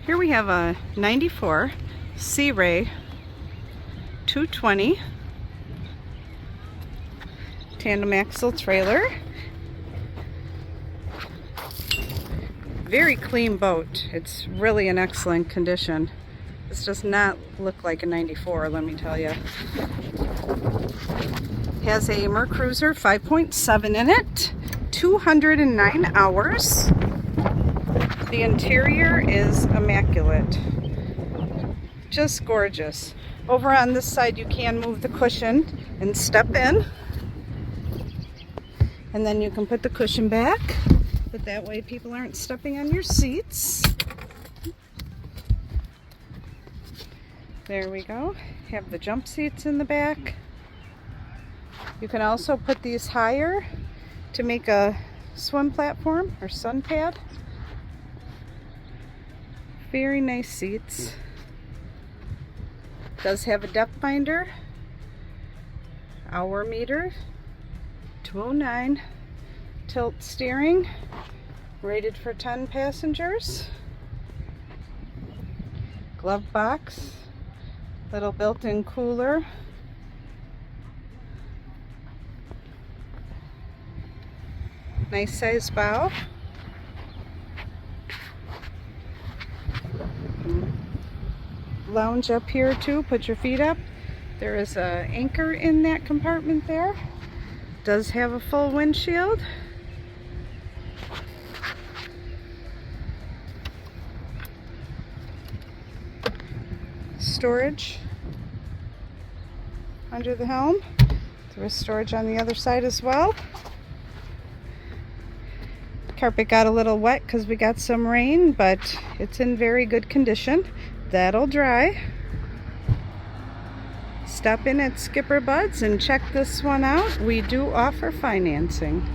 Here we have a 94 Sea Ray 220 tandem axle trailer. Very clean boat. It's really in excellent condition. This does not look like a 94, let me tell you. Has a Mercruiser 5.7 in it, 209 hours. The interior is immaculate. Just gorgeous. Over on this side you can move the cushion and step in. And then you can put the cushion back. But that way people aren't stepping on your seats. There we go. Have the jump seats in the back. You can also put these higher to make a swim platform or sun pad. Very nice seats. Does have a depth finder, hour meter, 209, tilt steering, rated for 10 passengers, glove box, little built-in cooler, nice size bow. Lounge up here too, put your feet up. There is an anchor in that compartment there. Does have a full windshield. Storage under the helm. There is storage on the other side as well. Carpet got a little wet because we got some rain, but it's in very good condition. That'll dry. Stop in at Skipperbud's and check this one out. We do offer financing.